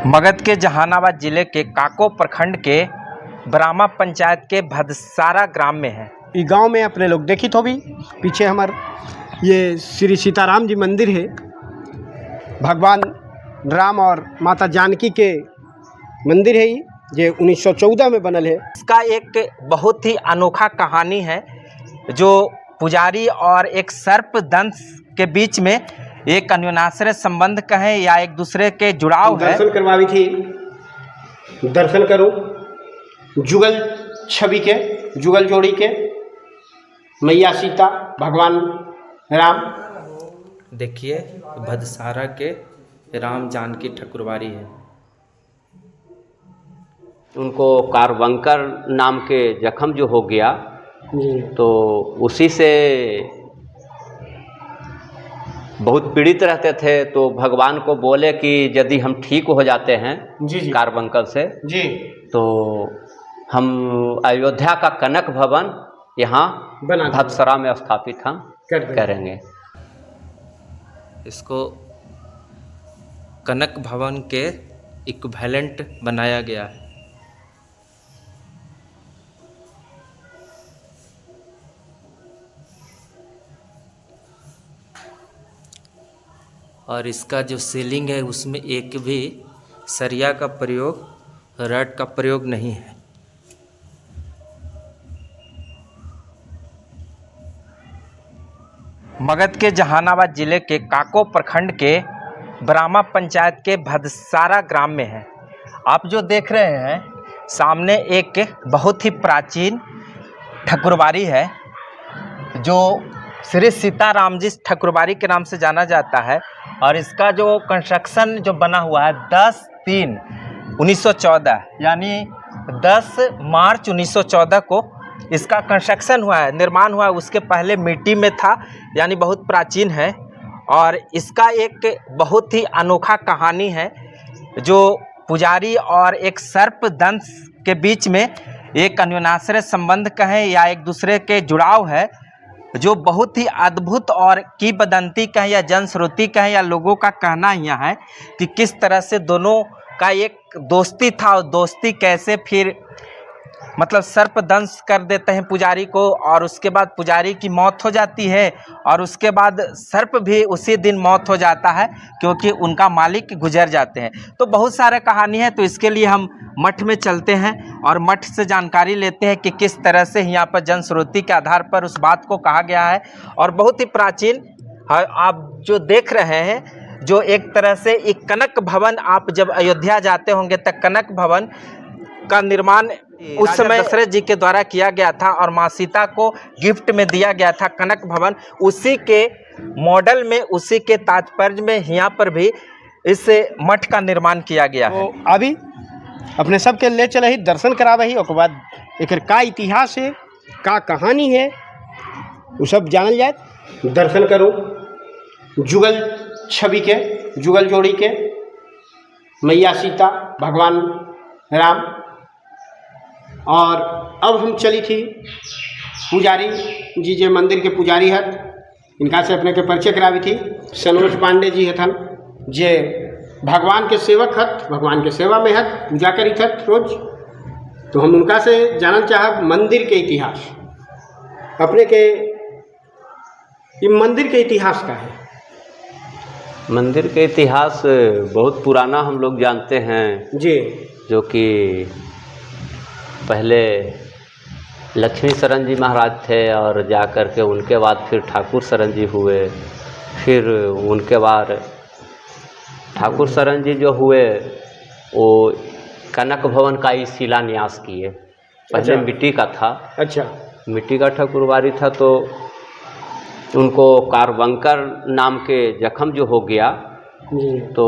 मगध के जहानाबाद जिले के काको प्रखंड के ब्राह्मा पंचायत के भदसारा ग्राम में है। ये गांव में अपने लोग देखी तो भी पीछे हमार ये श्री सीताराम जी मंदिर है। भगवान राम और माता जानकी के मंदिर है। ये 1914 में बनल है। इसका एक बहुत ही अनोखा कहानी है जो पुजारी और एक सर्पदंश के बीच में एक अन्योन्याश्रय संबंध कहें या एक दूसरे के जुड़ाव है। दर्शन करवाई थी, दर्शन करो जुगल छवि के, जुगल जोड़ी के, मैया सीता भगवान राम। देखिए भदसारा के राम जानकी ठकुरबाड़ी है। उनको कारबंकर नाम के जख्म जो हो गया तो उसी से बहुत पीड़ित रहते थे। तो भगवान को बोले कि यदि हम ठीक हो जाते हैं कारबंकर से जी तो हम अयोध्या का कनक भवन यहाँ भदसरा में स्थापित हम करेंगे। इसको कनक भवन के इक्विवेलेंट बनाया गया है। और इसका जो सीलिंग है उसमें एक भी सरिया का प्रयोग, रड का प्रयोग नहीं है। मगध के जहानाबाद जिले के काको प्रखंड के ब्राह्मा पंचायत के भदसारा ग्राम में है। आप जो देख रहे हैं सामने एक बहुत ही प्राचीन ठकुरबाड़ी है जो श्री सीताराम जी ठकुरबाड़ी के नाम से जाना जाता है। और इसका जो कंस्ट्रक्शन जो बना हुआ है 10/3/1914 यानी 10 मार्च 1914 को इसका कंस्ट्रक्शन हुआ है, निर्माण हुआ है। उसके पहले मिट्टी में था यानी बहुत प्राचीन है। और इसका एक बहुत ही अनोखा कहानी है जो पुजारी और एक सर्पदंश के बीच में एक अन्योन्याश्रय संबंध कहें या एक दूसरे के जुड़ाव है जो बहुत ही अद्भुत और किंवदंती कहें या जनश्रुति कहें या लोगों का कहना यह है कि किस तरह से दोनों का एक दोस्ती था और दोस्ती कैसे फिर मतलब सर्पदंश कर देते हैं पुजारी को और उसके बाद पुजारी की मौत हो जाती है और उसके बाद सर्प भी उसी दिन मौत हो जाता है क्योंकि उनका मालिक गुजर जाते हैं। तो बहुत सारे कहानी है। तो इसके लिए हम मठ में चलते हैं और मठ से जानकारी लेते हैं कि किस तरह से यहाँ पर जनश्रुति के आधार पर उस बात को कहा गया है। और बहुत ही प्राचीन आप जो देख रहे हैं जो एक तरह से एक कनक भवन, आप जब अयोध्या जाते होंगे तब कनक भवन का निर्माण उस समय दशरथ जी के द्वारा किया गया था और माँ सीता को गिफ्ट में दिया गया था कनक भवन। उसी के मॉडल में, उसी के तात्पर्य में यहाँ पर भी इस मठ का निर्माण किया गया है। तो अभी अपने सबके ले चले ही दर्शन करावे ही, ओकर बाद एक का इतिहास है, का कहानी है, वो सब जानल जाए। दर्शन करो जुगल छवि के, जुगल जोड़ी के, मैया सीता भगवान राम। और अब हम चली थी पुजारी जी जे मंदिर के पुजारी हत, इनका से अपने के परिचय करावी थी। सनोज पांडे जी हथन जे भगवान के सेवक हत, भगवान के सेवा में हत, पूजा करी हत रोज। तो हम उनका से जानना चाहब मंदिर के इतिहास, अपने के ये मंदिर के इतिहास का है। मंदिर के इतिहास बहुत पुराना हम लोग जानते हैं जी, जो कि पहले लक्ष्मी शरण जी महाराज थे और जा कर के उनके बाद फिर ठाकुर शरण जी हुए। फिर उनके बाद ठाकुर शरण जी जो हुए वो कनक भवन का ही शिलान्यास किए। पहले मिट्टी का था, मिट्टी का ठकुरबाड़ी था। तो उनको कारबंकर नाम के जख्म जो हो गया तो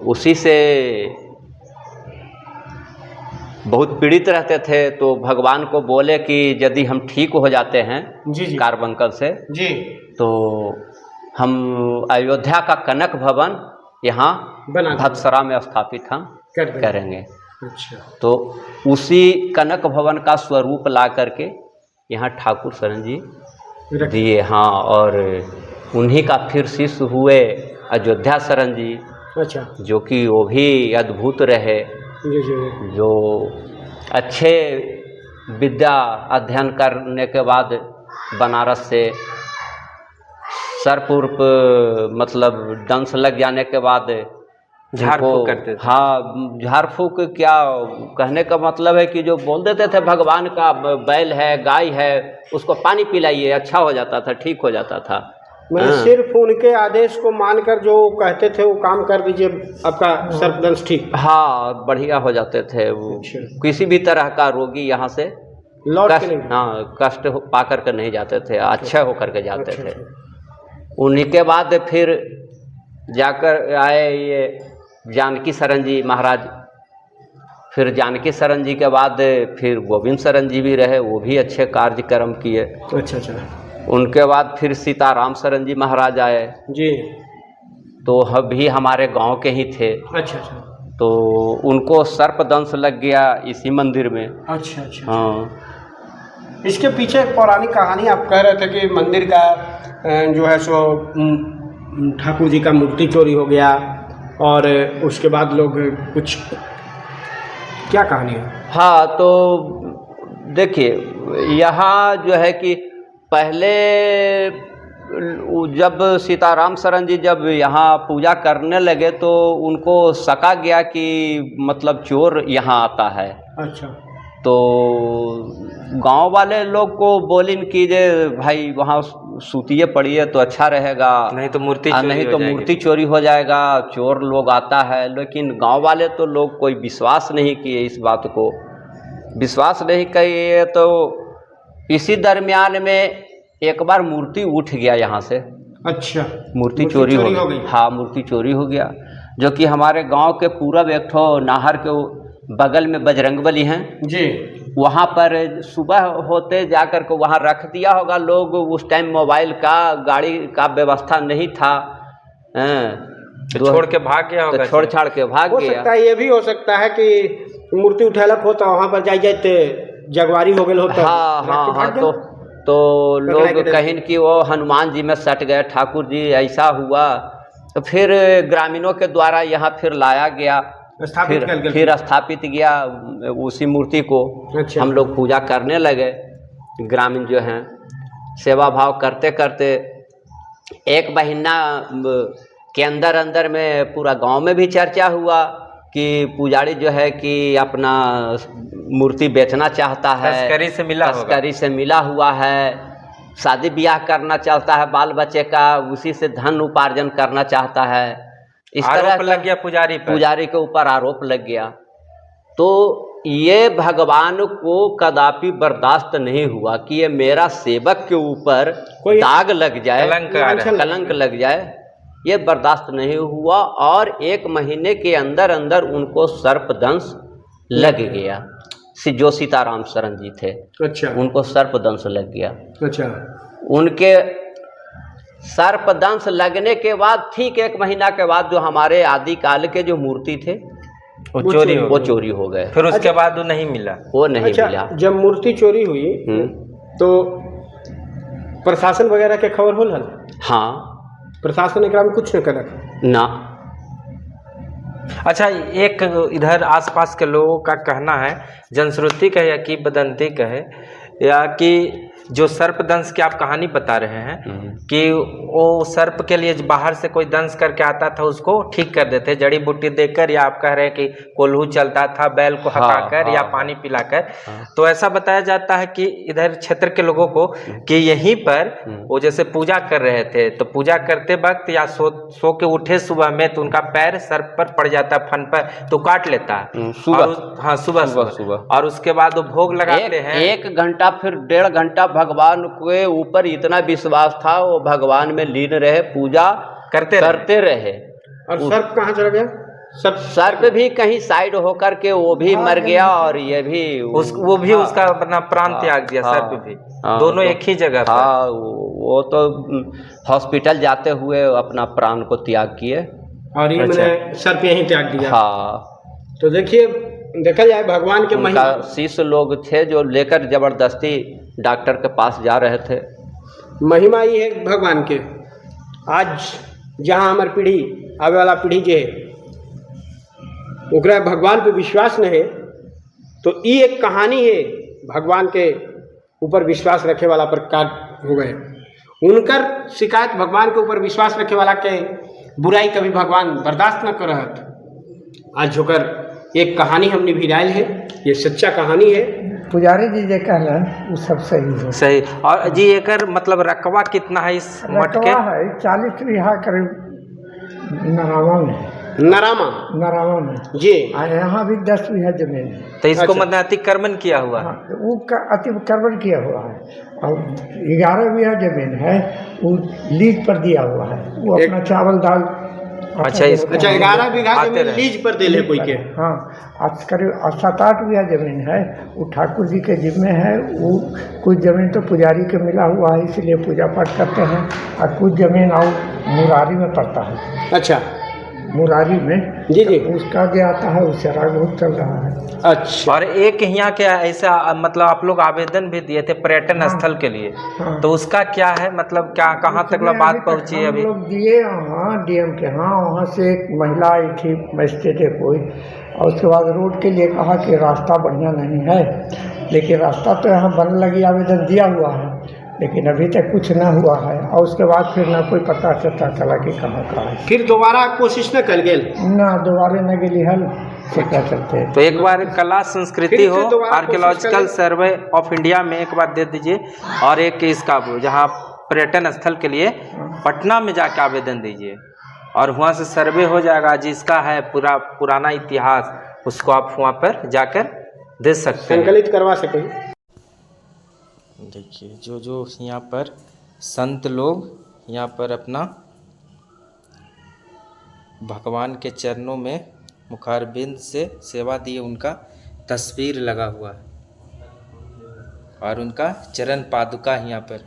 उसी से बहुत पीड़ित रहते थे। तो भगवान को बोले कि यदि हम ठीक हो जाते हैं कारबंकर से तो हम अयोध्या का कनक भवन यहाँ भदसरा में स्थापित हम करेंगे। तो उसी कनक भवन का स्वरूप ला करके यहाँ ठाकुर शरण जी दिए। हाँ, और उन्हीं का फिर शिष्य हुए अयोध्या शरण जी, अच्छा जो कि वो भी अद्भुत रहे, जी जी जो अच्छे विद्या अध्ययन करने के बाद बनारस से सर्प उर्प मतलब दंश लग जाने के बाद झाड़ उनको- फूँक करते थे। हाँ, झाड़ फूँक क्या कहने का मतलब है कि जो बोल देते थे भगवान का बैल है, गाय है, उसको पानी पिलाइए, अच्छा हो जाता था, ठीक हो जाता था। मतलब हाँ। सिर्फ उनके आदेश को मानकर जो कहते थे वो काम कर दीजिए, आपका सर्पदंश ठीक हाँ, बढ़िया हो जाते थे वो। अच्छा। किसी भी तरह का रोगी यहाँ से लौट के कष्ट, नहीं हाँ, कष्ट पा करके नहीं जाते थे, अच्छे होकर के जाते अच्छा, थे। अच्छा। उन्हीं के बाद फिर जाकर आए ये जानकी शरण जी महाराज। फिर जानकी शरण जी के बाद फिर गोविंद शरण जी भी रहे, वो भी अच्छे कार्यक्रम किए। अच्छा अच्छा उनके बाद फिर सीताराम शरण जी महाराज आए, जी तो भी हमारे गांव के ही थे। अच्छा अच्छा तो उनको सर्पदंश लग गया इसी मंदिर में। अच्छा अच्छा। हाँ, इसके पीछे एक पौराणिक कहानी आप कह रहे थे कि मंदिर का जो है सो ठाकुर जी का मूर्ति चोरी हो गया और उसके बाद लोग कुछ, क्या कहानी है? हाँ, तो देखिए यहाँ जो है कि पहले जब सीताराम शरण जी जब यहाँ पूजा करने लगे तो उनको शका गया कि मतलब चोर यहाँ आता है। अच्छा तो गांव वाले लोग को बोलिन कि जे भाई वहाँ सूतिए पड़िए तो अच्छा रहेगा, नहीं तो मूर्ति चोरी नहीं हो तो जाएगी। मूर्ति चोरी हो जाएगा, चोर लोग आता है। लेकिन गांव वाले तो लोग कोई विश्वास नहीं किए, इस बात को विश्वास नहीं किए। तो इसी दरमियान में एक बार मूर्ति उठ गया यहाँ से, अच्छा मूर्ति चोरी हो गई। हाँ, मूर्ति चोरी हो गया, जो कि हमारे गांव के पूरब एक ठो नाहर के बगल में बजरंगबली हैं जी। वहाँ पर सुबह होते जाकर के वहाँ रख दिया होगा लोग। उस टाइम मोबाइल का, गाड़ी का व्यवस्था नहीं था। तो छोड़ के भाग गया होगा। तो छोड़ छाड़ के भाग हो गया। सकता है, ये भी हो सकता है कि मूर्ति उठेलक होता वहाँ पर जाते जगवारी हो गए होता। हाँ हाँ हाँ, तो लोग कहिन कि वो हनुमान जी में सट गए, ठाकुर जी ऐसा हुआ। तो फिर ग्रामीणों के द्वारा यहाँ फिर लाया गया, फिर स्थापित किया उसी मूर्ति को। अच्छा। हम लोग पूजा करने लगे, ग्रामीण जो हैं सेवा भाव करते करते एक महीना के अंदर अंदर में पूरा गांव में भी चर्चा हुआ कि पुजारी जो है कि अपना मूर्ति बेचना चाहता है, तस्करी से मिला हुआ है, शादी ब्याह करना चाहता है बाल बच्चे का, उसी से धन उपार्जन करना चाहता है। इस तरह लग गया पुजारी के ऊपर आरोप लग गया। तो ये भगवान को कदापि बर्दाश्त नहीं हुआ कि ये मेरा सेवक के ऊपर दाग लग जाए, कलंक लग जाए, ये बर्दाश्त नहीं हुआ। और एक महीने के अंदर अंदर उनको सर्पदंश लग गया। जो सीताराम शरण जी थे, अच्छा, उनको सर्पदंश लग गया। अच्छा, उनके सर्पदंश लगने के बाद ठीक एक महीना के बाद जो हमारे आदिकाल के जो मूर्ति थे वो चोरी हो गए। फिर उसके बाद वो नहीं मिला। मिला। जब मूर्ति चोरी हुई तो प्रशासन वगैरह के खबर होल? हाँ, प्रशासन एकरा में कुछ न करक ना। अच्छा, एक इधर आसपास के लोगों का कहना है, जनश्रुति का या किंवदंती का है, या कि जो सर्पदंश की आप कहानी बता रहे हैं कि वो सर्प के लिए बाहर से कोई दंश करके आता था उसको ठीक कर देते, जड़ी बूटी देकर, या आप कह रहे हैं कि कोल्हू चलता था बैल को हटाकर या पानी पिलाकर। तो ऐसा बताया जाता है कि इधर क्षेत्र के लोगों को कि यहीं पर वो जैसे पूजा कर रहे थे तो पूजा करते वक्त या सो के उठे सुबह में तो उनका पैर सर्प पर पड़ जाता है, फन पर, तो काट लेता है सुबह। और उसके बाद वो भोग लगाते हैं 1 घंटा फिर 1.5 घंटा भगवान के ऊपर इतना विश्वास था, वो भगवान में लीन रहे, पूजा करते रहे। और सर्प कहाँ चला गया? सर्प भी कहीं साइड होकर के वो भी मर गया और ये भी वो भी उसका अपना प्राण त्याग दिया। सर्प भी दोनों एक ही जगह पर। हाँ, वो तो हॉस्पिटल जाते हुए अपना प्राण को त्याग किए और ये मैंने सर्प यहीं त्याग दिया। हाँ, तो देखिए, देखा जाए भगवान के महिमा। शिष्य लोग थे जो लेकर जबरदस्ती डॉक्टर के पास जा रहे थे। महिमा ये है भगवान के। आज जहाँ हमारी पीढ़ी, आवे वाला पीढ़ी जो है ओकरा भगवान पे विश्वास न है तो ये एक कहानी है भगवान के ऊपर विश्वास रखे वाला पर काट हो गए। उनकर शिकायत भगवान के ऊपर विश्वास रखे वाला के बुराई कभी भगवान बर्दाश्त न करत। आज होकर एक कहानी हमने भी डायल है, ये सच्चा कहानी है। पुजारी जी जे कहलन वो सब सही है। सही। और जी एकर मतलब रकबा कितना है इस मठ के? रकबा है 40 बीघा करीब नरामा में। नरामा में जी। यहाँ भी 10 बीघा जमीन है। तो इसको अच्छा। मतलब अतिक्रमण किया हुआ है? हाँ, वो अतिक्रमण किया हुआ है। और 11 बीघा जमीन है वो लीज पर दिया हुआ है। वो अपना चावल दाल। अच्छा, इसको 11 बीघा आते जमीन रहे। लीज पर देले कोई के। हाँ, आज करीब 7-8 बीघा जमीन है वो ठाकुर जी के जिम्मे है। वो कुछ जमीन तो पुजारी के मिला हुआ है इसलिए पूजा पाठ करते हैं, और कुछ जमीन और मुरारी में पड़ता है। अच्छा, मुरारी में जी जी। उसका जो आता है उससे राग बहुत चल रहा है। अच्छा। और एक यहाँ के ऐसा मतलब आप लोग आवेदन भी दिए थे पर्यटन स्थल के लिए, हाँ। तो उसका क्या है मतलब क्या कहाँ तक उसमें बात अभी तक पहुँची है हम अभी? लोग दिए वहाँ डीएम के यहाँ, वहाँ से एक महिला आई थी मजिस्ट्रेट है कोई, और उसके बाद रोड के लिए कहा कि रास्ता बढ़िया नहीं है, लेकिन रास्ता तो यहाँ बनने लगी, आवेदन दिया हुआ है लेकिन अभी तक कुछ ना हुआ है। और उसके बाद फिर ना कोई पता चला कि कहाँ का है। फिर दोबारा कोशिश न कर गेल ना दोबारा न गेली हल से क्या चलते हैं। तो एक बार कला संस्कृति फिर हो दोबारा आर्कियोलॉजिकल कोशिश करें। सर्वे ऑफ इंडिया में एक बार दे दीजिए, और एक इसका जहाँ पर्यटन स्थल के लिए पटना में जाके आवेदन दीजिए, और वहाँ से सर्वे हो जाएगा। जिसका है पूरा पुराना इतिहास उसको आप वहाँ पर जाकर दे सकते हैं, संकलित करवा सकें। देखिए जो यहाँ पर संत लोग यहाँ पर अपना भगवान के चरणों में मुखारबिंद से सेवा दिए, उनका तस्वीर लगा हुआ है और उनका चरण पादुका यहाँ पर